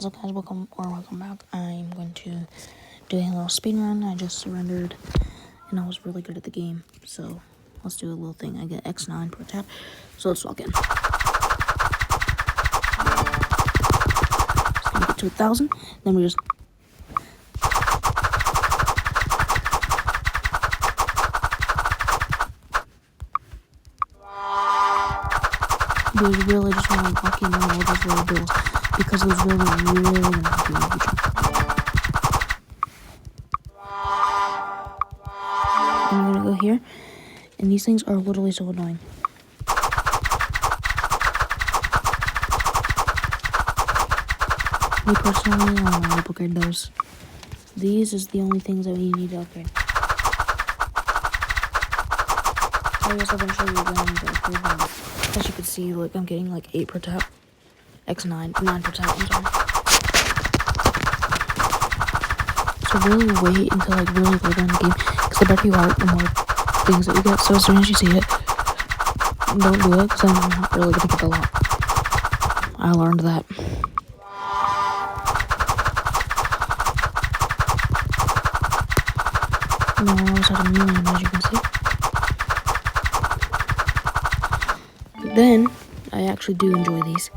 What's up, guys? Welcome back. I'm going to do a little speed run. I just surrendered, and I was really good at the game. So let's do a little thing. I get X9 per tap. So let's log in. Just gonna get to 1,000. Then we just dude, really just want to walk in on all those little bills because it was really gonna help you in the future. I'm gonna go here, and these things are literally so annoying. Me personally, I don't want to upgrade those. These is the only things that we need to upgrade. I guess I'll show you again to upgrade them. As you can see, like I'm getting like 8 per tap. X9, 9 per tap, I'm sorry. So really wait until like really later in the game, because the better you are, the more things that you get. So as soon as you see it, don't do it, because I'm not really going to get a lot. I learned that. No, I always had a million, as you can see. But then, I actually do enjoy these.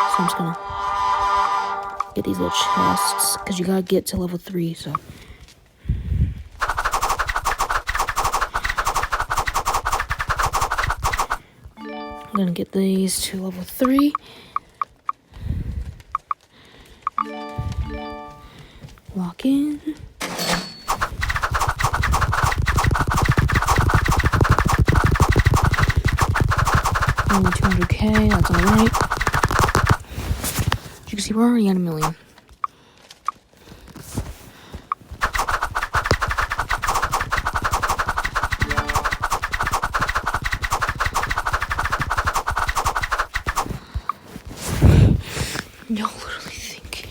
So I'm just gonna get these little chests, because you gotta get to level 3, so. I'm gonna get these to level 3. Walk in. Only 200k, that's alright. As you can see, we're already at 1 million. Y'all literally think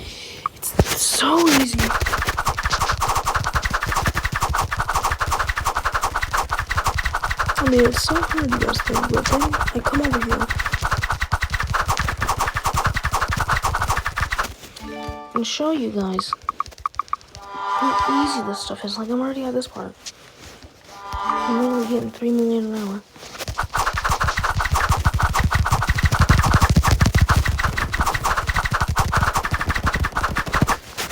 it's so easy. I mean, it's so hard, you guys think, but then I come over here and show you guys how easy this stuff is. Like, I'm already at this part. I'm literally hitting 3 million an hour.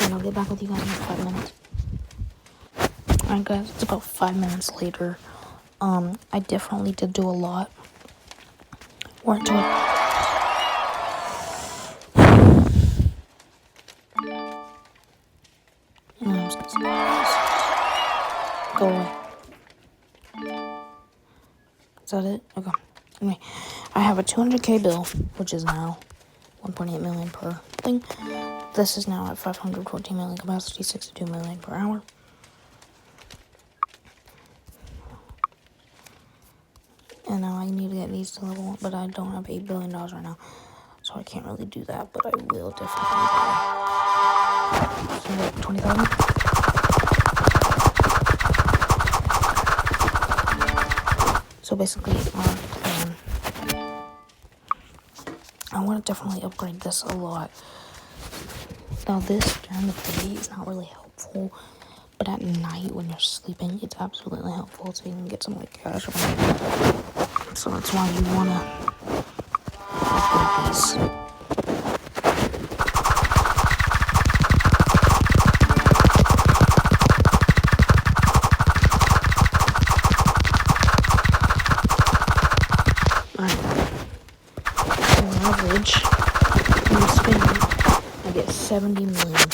And I'll get back with you guys in 5 minutes. Alright guys, it's about 5 minutes later. I definitely did do a lot. We're into it. I'm just gonna go away. Is that it? Okay. Anyway, I have a 200k bill, which is now 1.8 million per thing. This is now at 514 million capacity, 62 million per hour. And now I need to get these to level 1, but I don't have $8 billion right now, so I can't really do that, but I will definitely do. So like 20,000. So basically, our plan. I want to definitely upgrade this a lot. Now this during the day is not really helpful, but at night when you're sleeping, it's absolutely helpful, so you can get some like cash. So that's why you want to upgrade these. Alright. On average, when you spend it, I get 70 million.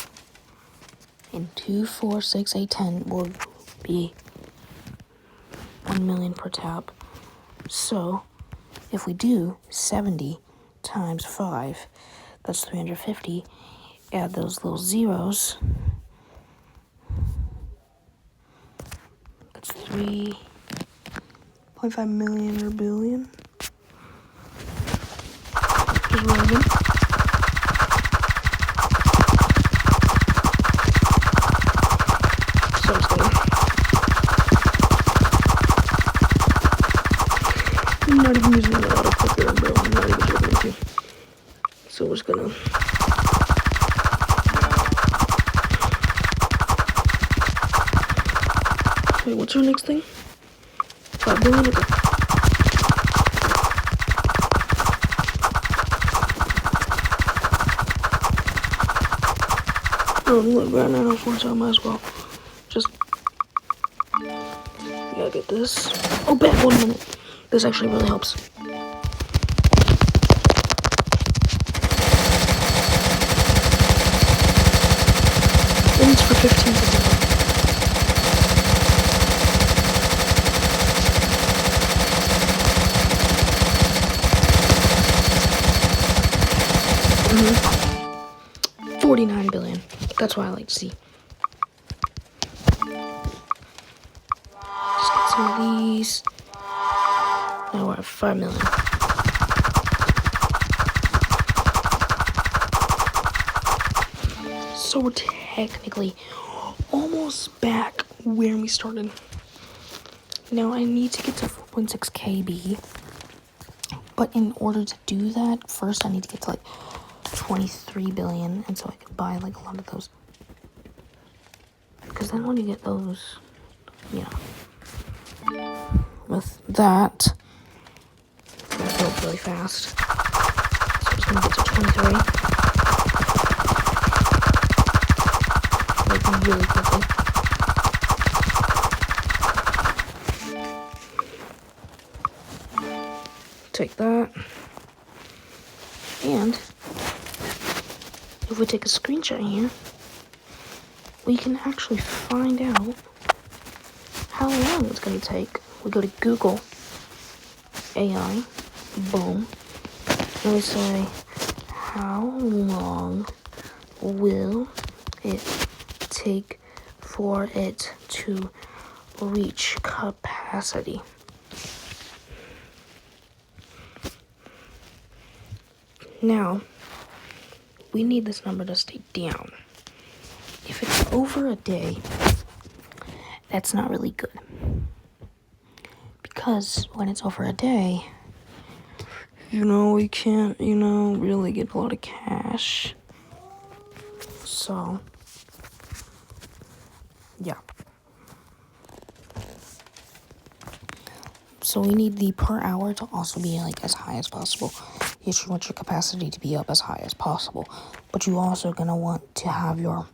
And 2, 4, 6, 8, 10 will be 1 million per tap. So, if we do 70 times 5, that's 350. Add those little zeros. That's 3.5 million or billion. Just random. So excited. I'm not even using the auto clicker, bro. I'm not even joking with you. So we're just gonna Okay, what's our next thing? 5 billion, okay. Oh, look, right now, so I might as well just gotta get this. Oh, bet 1 minute. This actually really helps. And it's for 15%. Mm-hmm. 49 billion. That's what I like to see. Just get some of these. Now we're at 5 million. So we're technically almost back where we started. Now I need to get to 4.6 KB. But in order to do that, first I need to get to like 23 billion, and so I can buy like a lot of those. Because then when you get those, you know, with that, it's gonna fill up really fast. So I'm just gonna get to 23. Like really quickly. Take that. And if we take a screenshot here, we can actually find out how long it's going to take. We go to Google AI, boom, and we say, how long will it take for it to reach capacity? Now, we need this number to stay down. If it's over a day, that's not really good. Because when it's over a day, we can't, really get a lot of cash. So, yeah. So we need the per hour to also be like as high as possible. You should want your capacity to be up as high as possible. But you also gonna want to have your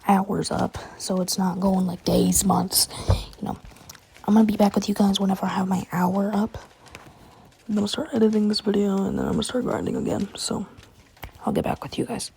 hours up, so it's not going like days, months. I'm gonna be back with you guys whenever I have my hour up. I'm gonna start editing this video, and then I'm gonna start grinding again. So I'll get back with you guys.